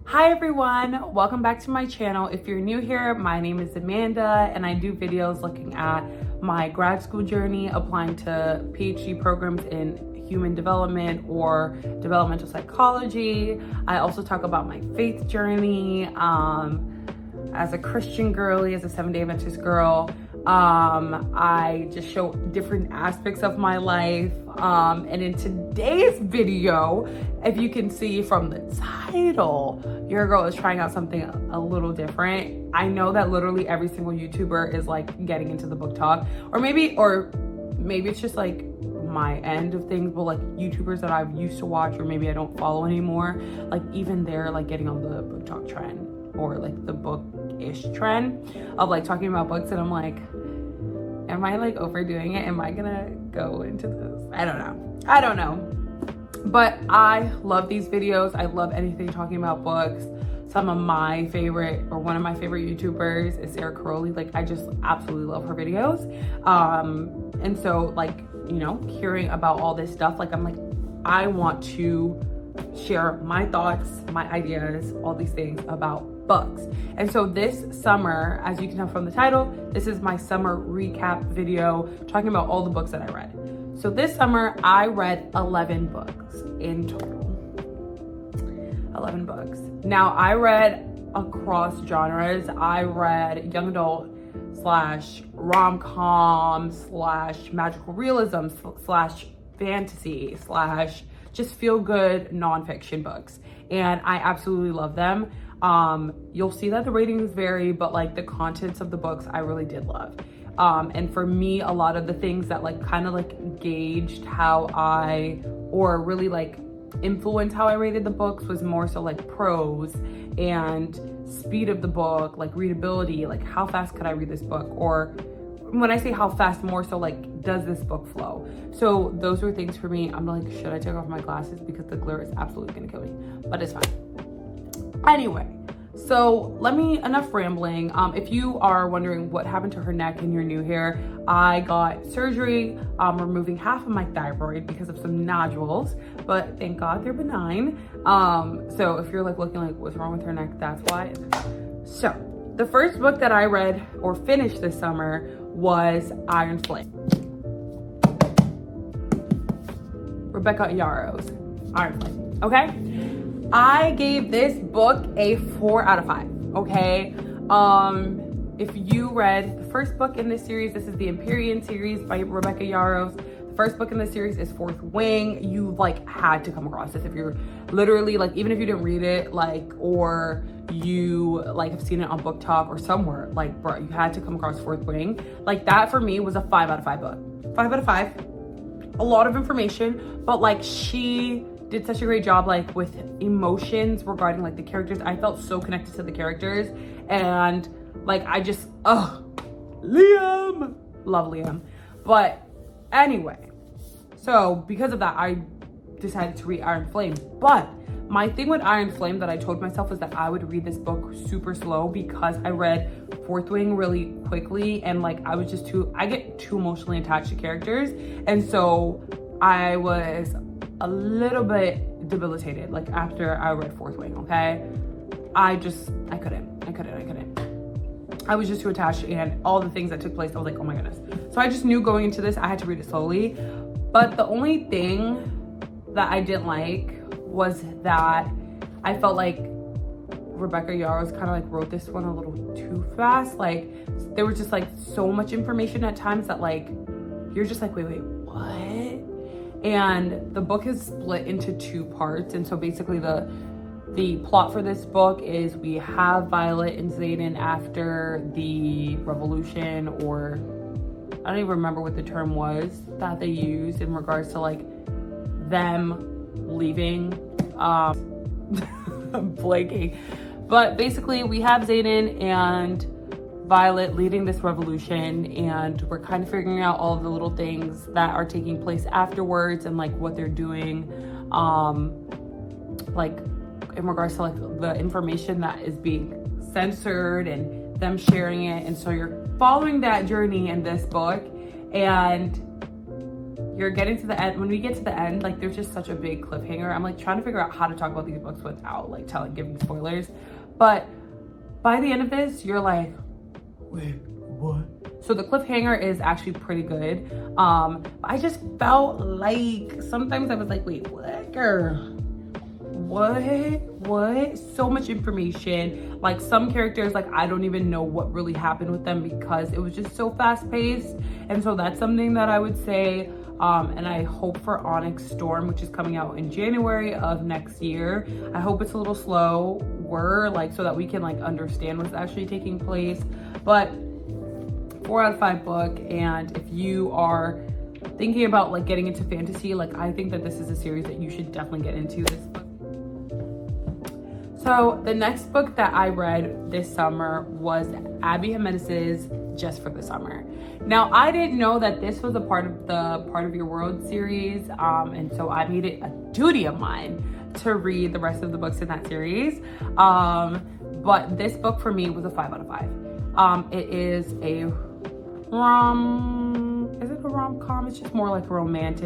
Hi everyone, welcome back to my channel. If you're new here, my name is Amanda and I do videos looking at my grad school journey, applying to PhD programs in human development or developmental psychology. I also talk about my faith journey as a Christian girly, as a Seventh-day Adventist girl. I just show different aspects of my life. And in today's video, if you can see from the title, your girl is trying out something a little different. I know that literally every single YouTuber is like getting into the book talk, or maybe it's just like my end of things, but like YouTubers that I've used to watch, or maybe I don't follow anymore, like even they're like getting on the book talk trend, or like the book-ish trend of like talking about books, and I'm like, am I like overdoing it? Am I gonna go into this? I don't know. But I love these videos. I love anything talking about books. Some of my favorite, or one of my favorite YouTubers is Sarah Caroli. Like, I just absolutely love her videos. And so like, you know, hearing about all this stuff, like I'm like, I want to share my thoughts, my ideas, all these things about books. And so this summer, as you can tell from the title, this is my summer recap video talking about all the books that I read. So this summer I read 11 books in total. 11 books. Now I read across genres. I read young adult / rom-com / magical realism / fantasy / just feel good nonfiction books. And I absolutely love them. You'll see that the ratings vary, but like the contents of the books I really did love. And for me, a lot of the things that like kind of like gauged how or really like influenced how I rated the books was more so like prose and speed of the book, like readability, like how fast could I read this book? Or when I say how fast, more so like, does this book flow? So those were things for me. I'm like, should I take off my glasses? Because the glare is absolutely gonna kill me, but it's fine. Anyway, so enough rambling. If you are wondering what happened to her neck and you're new here, I got surgery, removing half of my thyroid because of some nodules, but thank God they're benign. So if you're like looking like, what's wrong with her neck? That's why. So the first book that I read or finished this summer was Iron Flame. Rebecca Yarros's Iron Flame, okay? I gave this book a 4 out of 5, okay? If you read the first book in this series, this is the Empyrean series by Rebecca Yarros. The first book in the series is Fourth Wing. You like had to come across this if you're literally like, even if you didn't read it, like, or you like have seen it on Book Talk or somewhere, like, bro, you had to come across Fourth Wing. Like that for me was a 5 out of 5 book. 5 out of 5. A lot of information, but like she did such a great job like with emotions regarding like the characters. I felt so connected to the characters, and like I just Liam, love Liam. But anyway, so because of that I decided to read Iron Flame. But my thing with Iron Flame that I told myself is that I would read this book super slow, because I read Fourth Wing really quickly, and like I get too emotionally attached to characters, and so I was a little bit debilitated like after I read Fourth Wing, okay? I couldn't. I was just too attached, and all the things that took place, I was like, oh my goodness. So I just knew going into this I had to read it slowly. But the only thing that I didn't like was that I felt like Rebecca Yarros kind of like wrote this one a little too fast. Like there was just like so much information at times that like you're just like, wait, what? And the book is split into 2 parts. And so basically the plot for this book is we have Violet and Xaden after the revolution, or I don't even remember what the term was that they used in regards to like them leaving, blanking. But basically we have Xaden and Violet leading this revolution, and we're kind of figuring out all of the little things that are taking place afterwards, and like what they're doing, like in regards to like the information that is being censored and them sharing it. And so you're following that journey in this book, and you're getting to the end. When we get to the end, like there's just such a big cliffhanger. I'm like trying to figure out how to talk about these books without like giving spoilers. But by the end of this, you're like, wait, what? So the cliffhanger is actually pretty good. I just felt like sometimes I was like, wait, what, girl? What? So much information. Like some characters, like I don't even know what really happened with them because it was just so fast paced. And so that's something that I would say. And I hope for Onyx Storm, which is coming out in January of next year. I hope it's a little slower, like so that we can like understand what's actually taking place. But 4 out of 5 book. And if you are thinking about like getting into fantasy, like I think that this is a series that you should definitely get into. This book. So the next book that I read this summer was Abby Jimenez's Just for the Summer. Now I didn't know that this was a part of the Part of Your World series, and so I made it a duty of mine to read the rest of the books in that series. But this book for me was a 5 out of 5. It is a rom-com? It's just more like a romance,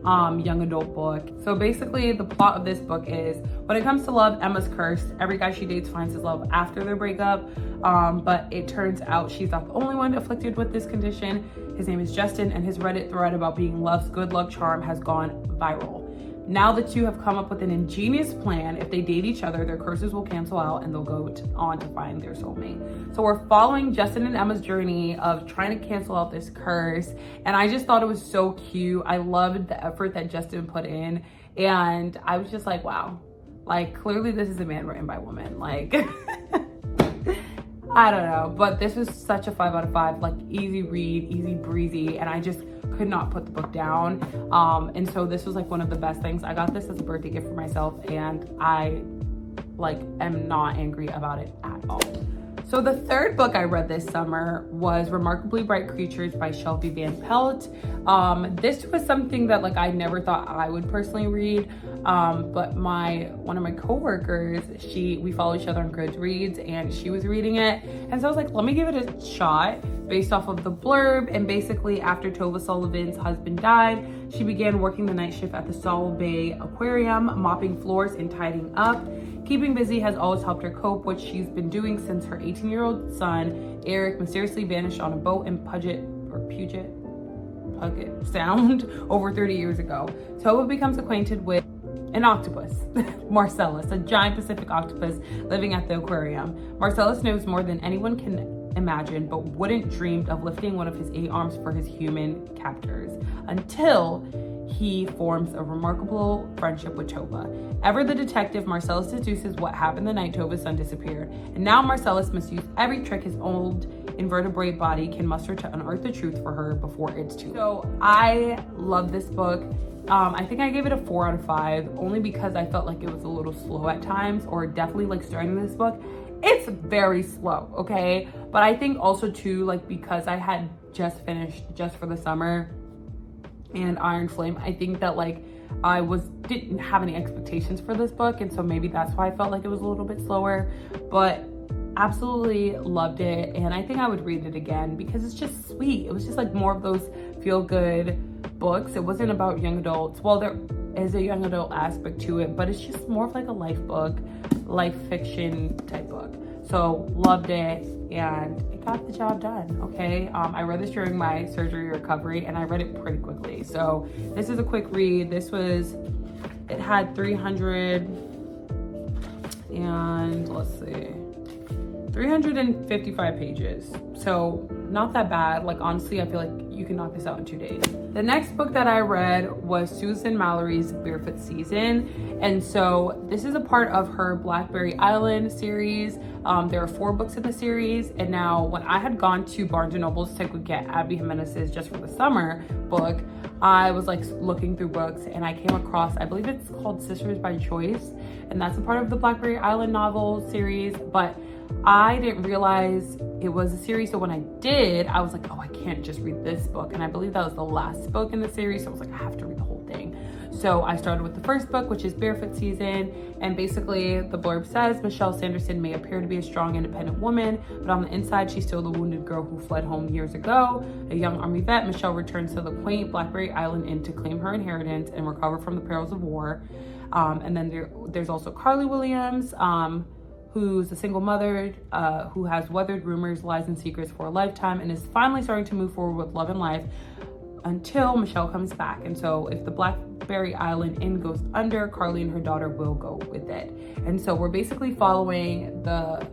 young adult book. So basically the plot of this book is, when it comes to love, Emma's cursed. Every guy she dates finds his love after their breakup. But it turns out she's not the only one afflicted with this condition. His name is Justin, and his Reddit thread about being love's good luck charm has gone viral. Now the two have come up with an ingenious plan. If they date each other, their curses will cancel out and they'll go on to find their soulmate. So we're following Justin and Emma's journey of trying to cancel out this curse. And I just thought it was so cute. I loved the effort that Justin put in. And I was just like, wow, like clearly this is a man written by a woman. Like, I don't know, but this was such a 5 out of 5, like easy read, easy breezy. And I just could not put the book down. And so this was like one of the best things. I got this as a birthday gift for myself, and I like am not angry about it at all. So the third book I read this summer was Remarkably Bright Creatures by Shelby Van Pelt. This was something that like I never thought I would personally read, but one of my coworkers, we follow each other on Goodreads, and she was reading it, and so I was like, let me give it a shot based off of the blurb. And basically, after Tova Sullivan's husband died, she began working the night shift at the Saul Bay Aquarium, mopping floors and tidying up. Keeping busy has always helped her cope, which she's been doing since her 18-year-old son, Eric, mysteriously vanished on a boat in Puget Sound over 30 years ago. Tova becomes acquainted with an octopus, Marcellus, a giant Pacific octopus living at the aquarium. Marcellus knows more than anyone can imagine, but wouldn't dream of lifting one of his 8 arms for his human captors until he forms a remarkable friendship with Tova. Ever the detective, Marcellus deduces what happened the night Tova's son disappeared, and now Marcellus must use every trick his old invertebrate body can muster to unearth the truth for her before it's too late. So I love this book. I think I gave it a 4 out of 5, only because I felt like it was a little slow at times, or definitely like starting this book, it's very slow, okay? But I think also too, like because I had just finished Just for the Summer and Iron Flame, I think that like I didn't have any expectations for this book, and so maybe that's why I felt like it was a little bit slower. But absolutely loved it, and I think I would read it again because it's just sweet. It was just like more of those feel-good books. It wasn't about young adults. Well, there is a young adult aspect to it, but it's just more of like a life book, life fiction type book. So loved it, and it got the job done, okay? I read this during my surgery recovery, and I read it pretty quickly. So this is a quick read. It had 355 pages. So not that bad. Like honestly, I feel like you can knock this out in 2 days. The next book that I read was Susan Mallory's Barefoot Season. And so this is a part of her Blackberry Island series. There are 4 books in the series. And now when I had gone to Barnes & Noble's to get Abby Jimenez's Just for the Summer book, I was like looking through books, and I came across, I believe it's called Sisters by Choice. And that's a part of the Blackberry Island novel series. But I didn't realize it was a series, so when I did, I was like, oh, I can't just read this book. And I believe that was the last book in the series, so I was like, I have to read the whole thing. So I started with the first book, which is Barefoot Season. And basically the blurb says, Michelle Sanderson may appear to be a strong, independent woman, but on the inside, she's still the wounded girl who fled home years ago. A young Army vet, Michelle returns to the quaint Blackberry Island Inn to claim her inheritance and recover from the perils of war. And then there's also Carly Williams, who's a single mother who has weathered rumors, lies, and secrets for a lifetime and is finally starting to move forward with love and life until Michelle comes back. And so if the Blackberry Island Inn goes under, Carly and her daughter will go with it. And so we're basically following the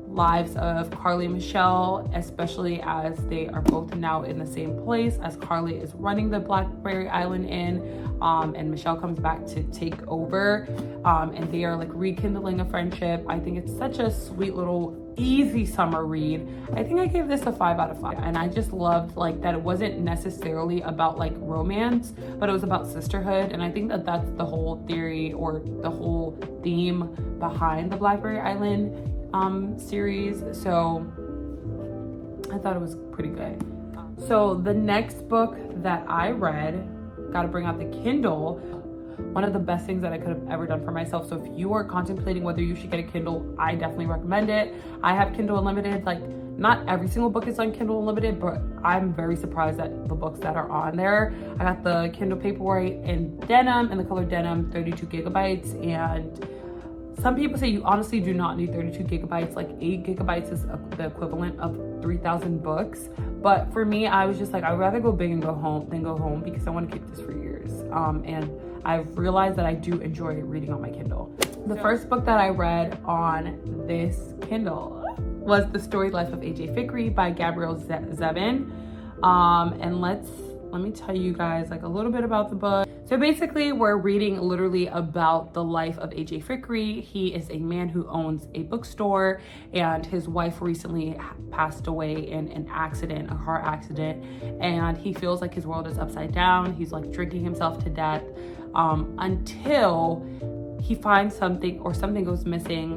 lives of Carly and Michelle, especially as they are both now in the same place, as Carly is running the Blackberry Island Inn, and Michelle comes back to take over, and they are like rekindling a friendship. I think it's such a sweet little easy summer read. I think I gave this a 5 out of 5, and I just loved like that it wasn't necessarily about like romance, but it was about sisterhood. And I think that that's the whole theory or the whole theme behind the Blackberry Island series. So I thought it was pretty good. So the next book that I read, got to bring out the Kindle, one of the best things that I could have ever done for myself. So if you are contemplating whether you should get a Kindle, I definitely recommend it. I have Kindle Unlimited. Like, not every single book is on Kindle Unlimited, but I'm very surprised at the books that are on there. I got the Kindle Paperwhite in denim, in the color denim, 32 gigabytes. And some people say you honestly do not need 32 gigabytes. Like 8 gigabytes is the equivalent of 3,000 books. But for me, I was just like, I'd rather go big and go home than go home, because I want to keep this for years. And I've realized that I do enjoy reading on my Kindle. The first book that I read on this Kindle was The Storied Life of AJ Fikry by Gabrielle Zevin. And let me tell you guys like a little bit about the book. So basically we're reading literally about the life of AJ Fikry. He is a man who owns a bookstore, and his wife recently passed away in an accident, a car accident, and he feels like his world is upside down. He's like drinking himself to death until he finds something, or something goes missing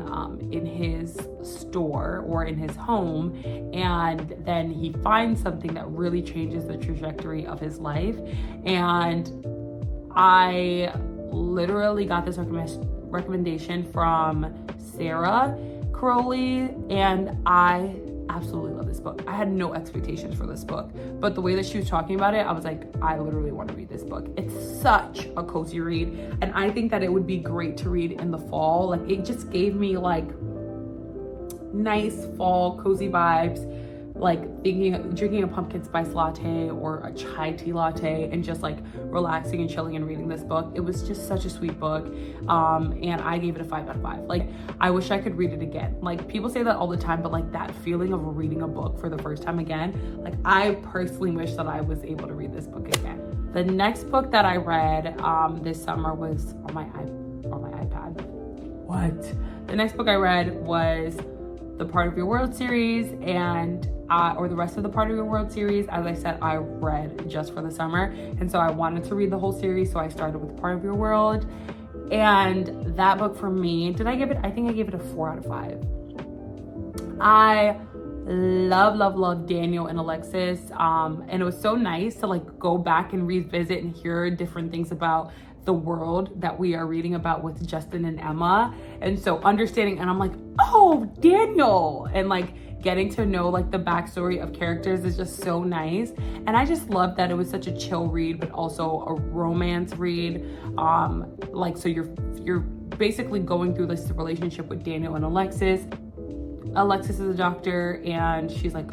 in his store or in his home, and then he finds something that really changes the trajectory of his life. And I literally got this recommendation from Sarah Crowley, and I absolutely love this book. I had no expectations for this book, but the way that she was talking about it, I was like, I literally want to read this book. It's such a cozy read, and I think that it would be great to read in the fall. Like, it just gave me like nice fall cozy vibes, like drinking a pumpkin spice latte or a chai tea latte and just like relaxing and chilling and reading this book. It was just such a sweet book, and I gave it a 5 out of 5. Like, I wish I could read it again. Like, people say that all the time, but like that feeling of reading a book for the first time again, like I personally wish that I was able to read this book again. The next book that I read this summer was on my iPad. The next book I read was the Part of Your World series, and or the rest of the Part of Your World series. As I said, I read just for the summer, and so I wanted to read the whole series, so I started with Part of Your World. And that book for me, I think I gave it a 4 out of 5. I love Daniel and Alexis, and it was so nice to like go back and revisit and hear different things about the world that we are reading about with Justin and Emma. And so understanding, and I'm like, oh, Daniel, and like getting to know like the backstory of characters is just so nice. And I just love that it was such a chill read, but also a romance read. Like, so you're basically going through this relationship with Daniel and Alexis. Alexis is a doctor, and she's like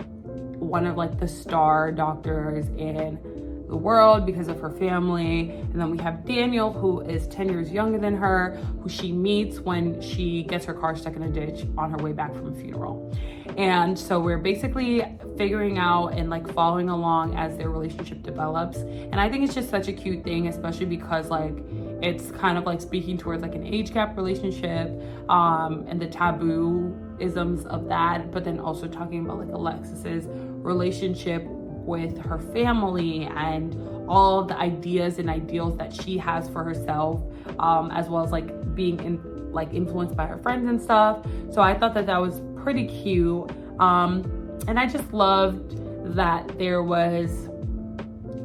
one of like the star doctors in the world because of her family. And then we have Daniel, who is 10 years younger than her, who she meets when she gets her car stuck in a ditch on her way back from a funeral. And so we're basically figuring out and like following along as their relationship develops. And I think it's just such a cute thing, especially because like it's kind of like speaking towards like an age gap relationship, and the taboo isms of that, but then also talking about like Alexis's relationship with her family and all the ideas and ideals that she has for herself, as well as like being influenced by her friends and stuff. So I thought that was pretty cute, and I just loved that there was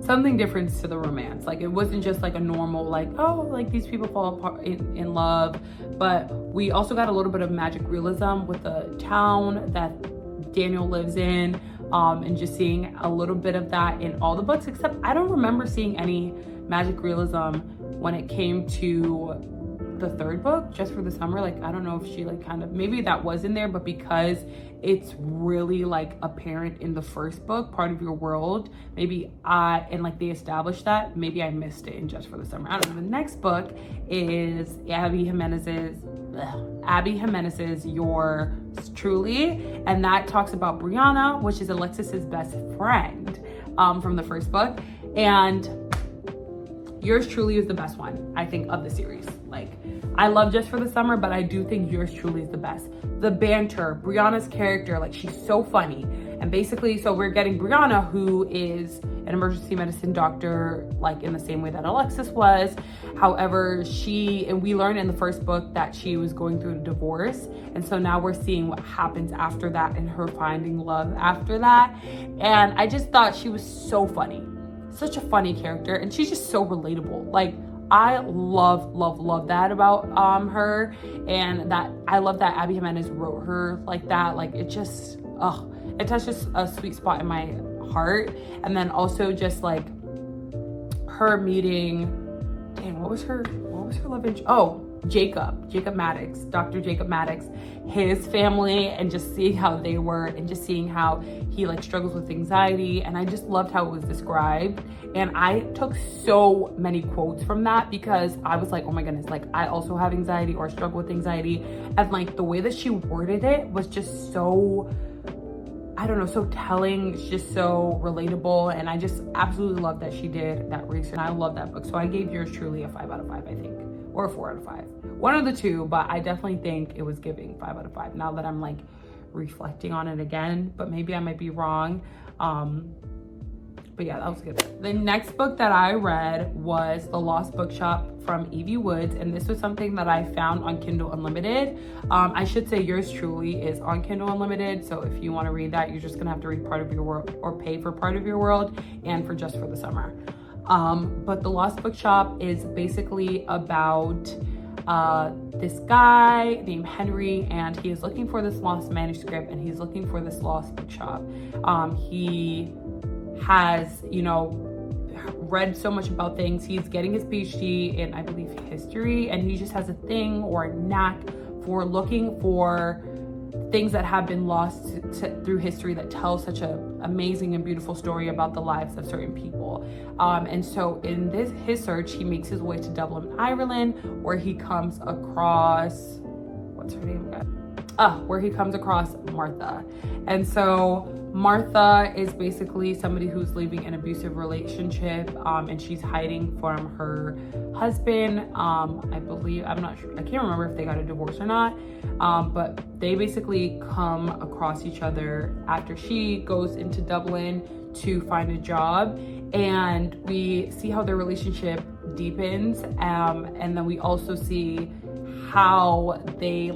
something different to the romance. Like it wasn't just like a normal like, oh, like these people fall apart in love, but we also got a little bit of magic realism with the town that Daniel lives in, and just seeing a little bit of that in all the books, except I don't remember seeing any magic realism when it came to the third book, Just for the Summer. Like I don't know if she like kind of, maybe that was in there, but because it's really like apparent in the first book, Part of Your World, maybe and like they established that, maybe I missed it in Just for the Summer. I don't know. The next book is Abby Jimenez's Yours Truly, and that talks about Brianna, which is Alexis's best friend from the first book. And Yours Truly is the best one, I think, of the series. Like, I love Just for the Summer, but I do think Yours Truly is the best. The banter, Brianna's character, like she's so funny. And basically, so we're getting Brianna, who is an emergency medicine doctor, like in the same way that Alexis was. However, and we learned in the first book that she was going through a divorce. And so now we're seeing what happens after that and her finding love after that. And I just thought she was so funny. Such a funny character, and she's just so relatable. Like I love that about her, and that I love that Abby Jimenez wrote her like that. Like it just it touches a sweet spot in my heart. And then also just like her meeting, what was her love interest? Jacob Maddox, Dr. Jacob Maddox, his family, and just seeing how they were, and just seeing how he like struggles with anxiety. And I just loved how it was described. And I took so many quotes from that because I was like, oh my goodness, like I also have anxiety or struggle with anxiety. And like the way that she worded it was just so, I don't know, so telling. It's just so relatable. And I just absolutely love that she did that research. And I love that book. So I gave Yours Truly a 5 out of 5, I think. Or a 4 out of 5. One of the two, but I definitely think it was giving 5 out of 5 now that I'm like reflecting on it again, but maybe I might be wrong. But yeah, that was good. The next book that I read was The Lost Bookshop from Evie Woods, and this was something that I found on Kindle Unlimited. I should say Yours Truly is on Kindle Unlimited, so if you want to read that, you're just gonna have to read Part of Your World, or pay for Part of Your World and for Just for the Summer. But The Lost Bookshop is basically about this guy named Henry, and he is looking for this lost manuscript, and he's looking for this lost bookshop. He has, read so much about things. He's getting his PhD in, I believe, history, and he just has a thing or a knack for looking for things that have been lost through history that tell such an amazing and beautiful story about the lives of certain people. And so in his search, he makes his way to Dublin, Ireland, where he comes across, what's her name again? Where he comes across Martha. And so Martha is basically somebody who's leaving an abusive relationship, and she's hiding from her husband. I believe, I'm not sure, I can't remember if they got a divorce or not, but they basically come across each other after she goes into Dublin to find a job, and we see how their relationship deepens, and then we also see how they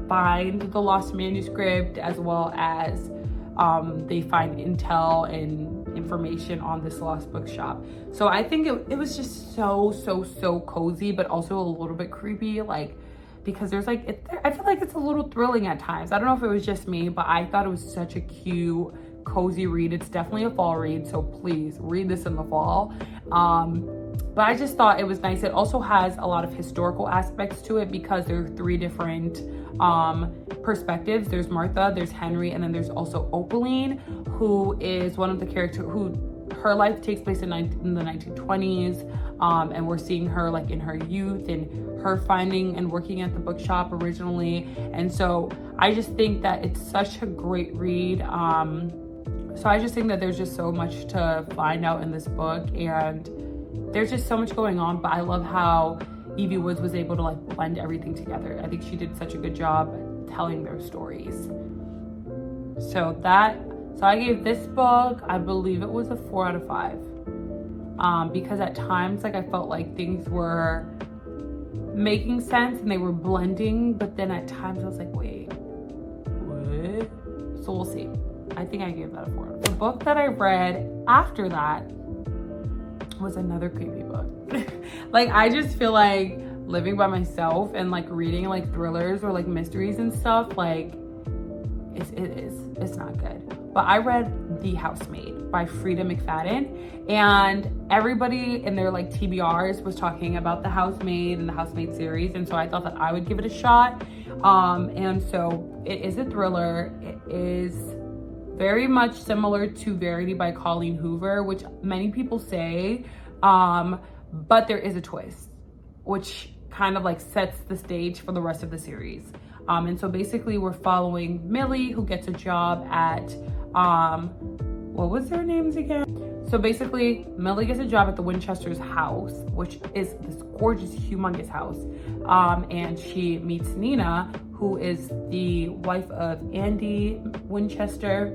find the lost manuscript, as well as they find intel and information on this lost bookshop. So I think it was just so cozy, but also a little bit creepy, because there's I feel like it's a little thrilling at times. I don't know if it was just me, but I thought it was such a cute, cozy read. It's definitely a fall read, so please read this in the fall. But I just thought it was nice. It also has a lot of historical aspects to it, because there are 3 different perspectives. There's Martha, there's Henry, and then there's also Opaline, who is one of the characters who her life takes place in the 1920s, and we're seeing her in her youth and her finding and working at the bookshop originally. And so I just think that it's such a great read. So I just think that there's just so much to find out in this book, and there's just so much going on. But I love how Evie Woods was able to blend everything together. I think she did such a good job telling their stories. So I gave this book, I believe it was a 4 out of 5. Because at times I felt like things were making sense and they were blending, but then at times I was like, wait, what? So we'll see. I think I gave that a 4. The book that I read after that was another creepy book. Like, I just feel like living by myself and like reading like thrillers or like mysteries and stuff, like it's not good. But I read The Housemaid by Frida McFadden, and everybody in their like TBRs was talking about The Housemaid and The Housemaid series, and so I thought that I would give it a shot. And so it is a thriller. It is very much similar to Verity by Colleen Hoover, which many people say, but there is a twist, which kind of like sets the stage for the rest of the series. And so basically we're following Millie, who gets a job at, what was their names again? So basically Millie gets a job at the Winchester's house, which is this gorgeous, humongous house. And she meets Nina, who is the wife of Andy Winchester.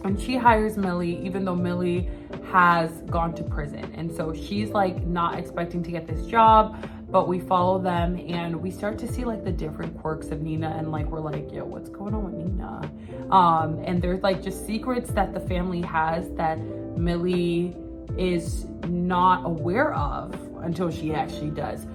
And she hires Millie, even though Millie has gone to prison. And so she's like not expecting to get this job, but we follow them and we start to see like the different quirks of Nina, and like we're like, yo, what's going on with Nina? And there's like just secrets that the family has that Millie is not aware of until she actually does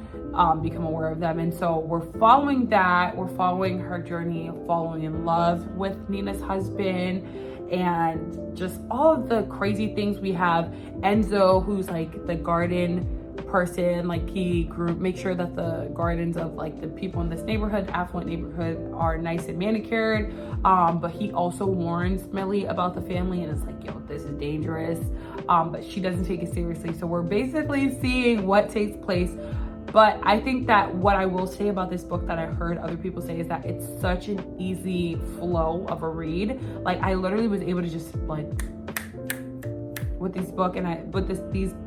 become aware of them. And so we're following that. We're following her journey of falling in love with Nina's husband, and just all of the crazy things. We have Enzo, who's like the garden person, like he makes sure that the gardens of like the people in this neighborhood, affluent neighborhood, are nice and manicured. But he also warns Millie about the family and is like, yo, this is dangerous. But she doesn't take it seriously. So we're basically seeing what takes place. But I think that what I will say about this book that I heard other people say is that it's such an easy flow of a read. Like I literally was able to just like with this book, and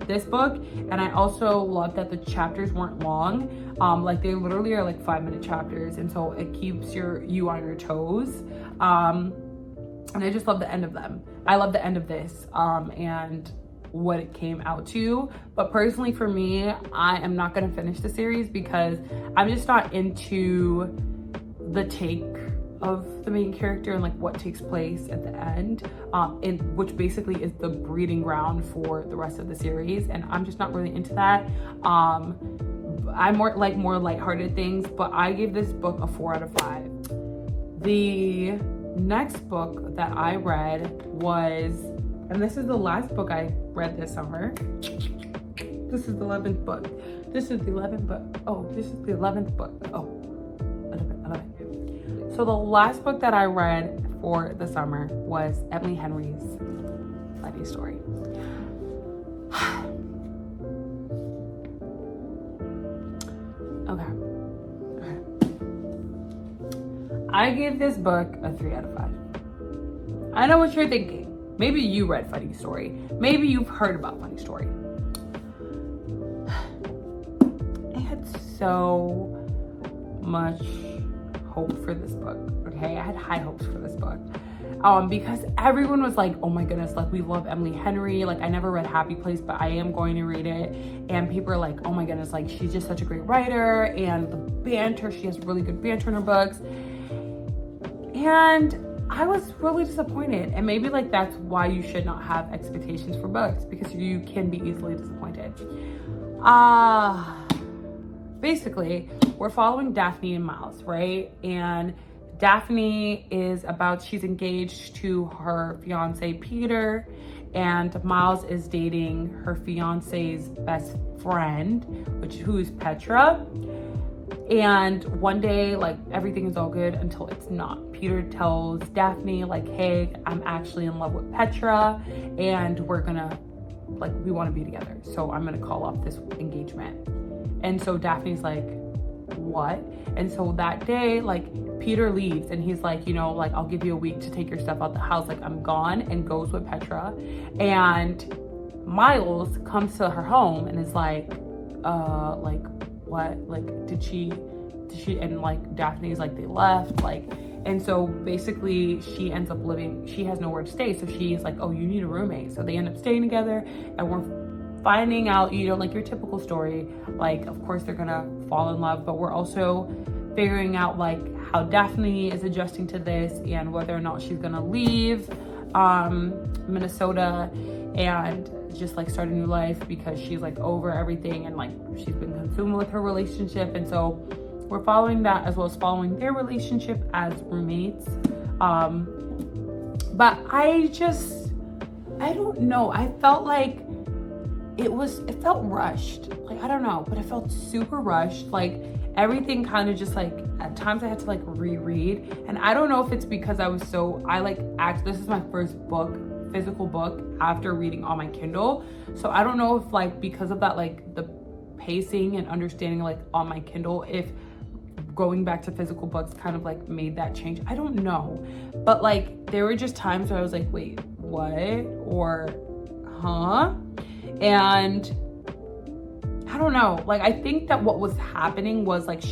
this book, and I also love that the chapters weren't long. Like they literally are like 5-minute chapters, and so it keeps you on your toes. And I just love the end of them. I love the end of this and what it came out to. But personally for me, I am not going to finish the series because I'm just not into the take of the main character and like what takes place at the end, which basically is the breeding ground for the rest of the series, and I'm just not really into that. I'm more lighthearted things, but I gave this book a 4 out of 5. The next book that I read was, and this is the last book I read this summer. This is the 11th book. This is the 11th book. Oh, this is the 11th book. Oh, 11. So the last book that I read for the summer was Emily Henry's Funny Story. Okay. I gave this book a 3 out of 5. I know what you're thinking. Maybe you read Funny Story. Maybe you've heard about Funny Story. I had so much hope for this book. Okay, I had high hopes for this book because everyone was like, oh my goodness, like we love Emily Henry. Like I never read Happy Place, but I am going to read it. And people are like, oh my goodness, like she's just such a great writer, and the banter, she has really good banter in her books. And I was really disappointed, and maybe like that's why you should not have expectations for books, because you can be easily disappointed. Basically, we're following Daphne and Miles, right? And Daphne she's engaged to her fiance Peter, and Miles is dating her fiance's best friend, who's Petra. And one day, like, everything is all good until it's not. Peter tells Daphne, like, hey, I'm actually in love with Petra, and we want to be together. So I'm going to call off this engagement. And so Daphne's like, what? And so that day, like, Peter leaves, and he's like, like, I'll give you a week to take your stuff out the house. Like, I'm gone, and goes with Petra. And Miles comes to her home and is like, what? Like, did she, and like, Daphne's like, they left, like, and so basically she ends up she has nowhere to stay. So she's like, oh, you need a roommate. So they end up staying together, and we're finding out, like your typical story, like, of course they're gonna fall in love, but we're also figuring out like how Daphne is adjusting to this and whether or not she's gonna leave Minnesota and just like start a new life because she's like over everything and like she's been consumed with her relationship. And so we're following that as well as following their relationship as roommates. But I don't know. I felt like it felt rushed. Like, I don't know, but it felt super rushed. Like everything kind of just like, at times I had to like reread. And I don't know if it's because this is my first physical book after reading on my Kindle. So I don't know if like, because of that, like the pacing and understanding like on my Kindle, if going back to physical books kind of like made that change. I don't know. But like, there were just times where I was like, wait, what? Or, huh? And I don't know. Like, I think that what was happening was like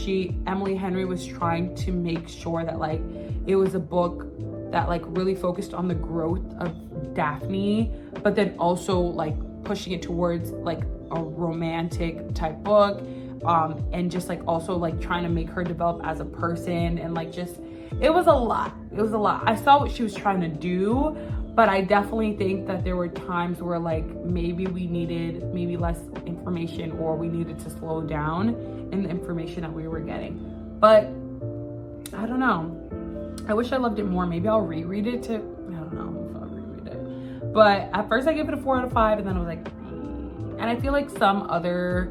Emily Henry was trying to make sure that like it was a book that like really focused on the growth of Daphne, but then also like pushing it towards like a romantic type book. And just like also like trying to make her develop as a person, and like just, it was a lot. I saw what she was trying to do, but I definitely think that there were times where like maybe we needed less information, or we needed to slow down in the information that we were getting. But I don't know. I wish I loved it more. Maybe I'll reread it I don't know if I'll reread it. But at first I gave it a 4 out of 5, and then I was like, and I feel like some other,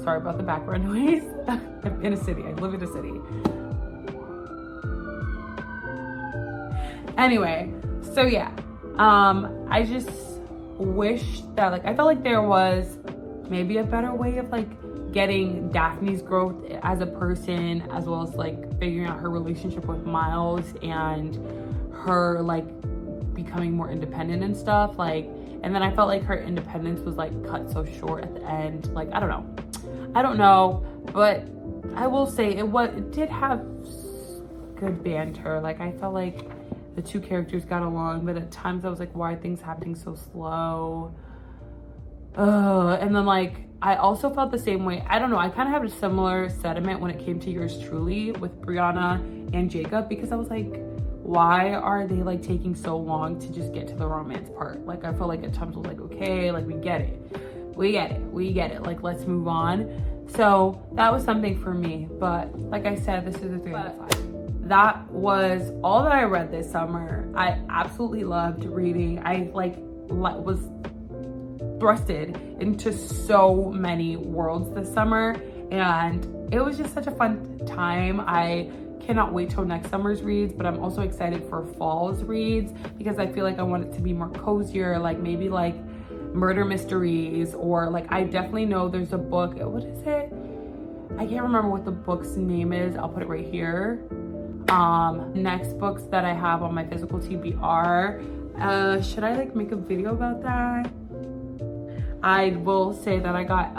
sorry about the background noise. I'm in a city. I live in a city. Anyway, so yeah, I just wish that like, I felt like there was maybe a better way of like getting Daphne's growth as a person, as well as like figuring out her relationship with Miles and her like becoming more independent and stuff. Like, and then I felt like her independence was like cut so short at the end. Like, I don't know, but I will say it did have good banter. Like, I felt like the two characters got along, but at times I was like, why are things happening so slow? And then like, I also felt the same way. I don't know, I kind of have a similar sentiment when it came to Yours Truly with Brianna and Jacob, because I was like, why are they like taking so long to just get to the romance part? Like, I felt like at times I was like, okay, like we get it, like let's move on. So that was something for me. But like I said, this is a 3 out of 5. That was all that I read this summer. I absolutely loved reading. I was thrusted into so many worlds this summer, and it was just such a fun time. I cannot wait till next summer's reads, but I'm also excited for fall's reads, because I feel like I want it to be more cozier, like maybe like murder mysteries, or like, I definitely know there's a book, what is it? I can't remember what the book's name is. I'll put it right here. Next books that I have on my physical TBR. Should I like make a video about that? I will say that I got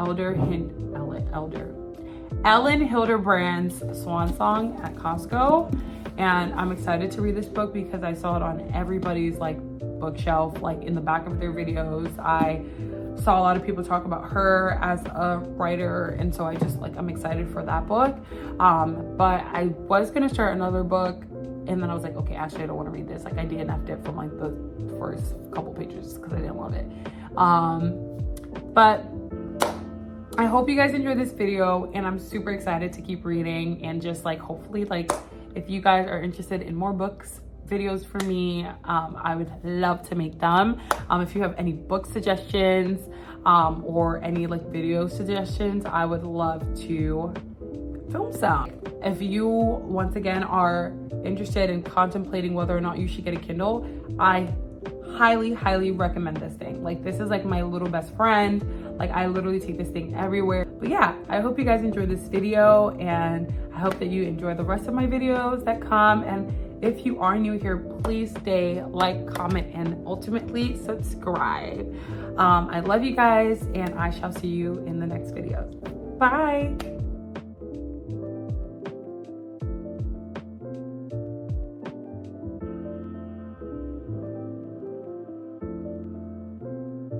Ellen Hilderbrand's Swan Song at Costco, and I'm excited to read this book because I saw it on everybody's like bookshelf, like in the back of their videos. I saw a lot of people talk about her as a writer, and so I just like, I'm excited for that book. But I was gonna start another book, and then I was like, okay, actually I don't want to read this. Like, I DNF'd it from like the first couple pages because I didn't love it. But I hope you guys enjoyed this video, and I'm super excited to keep reading, and just like, hopefully like, if you guys are interested in more books videos for me, I would love to make them. If you have any book suggestions, or any like video suggestions, I would love to film some. If you once again are interested in contemplating whether or not you should get a Kindle, I highly recommend this thing. Like, this is like my little best friend. Like, I literally take this thing everywhere. But yeah, I hope you guys enjoyed this video, and I hope that you enjoy the rest of my videos that come. And if you are new here, please stay, like, comment, and ultimately subscribe. I love you guys, and I shall see you in the next video. Bye.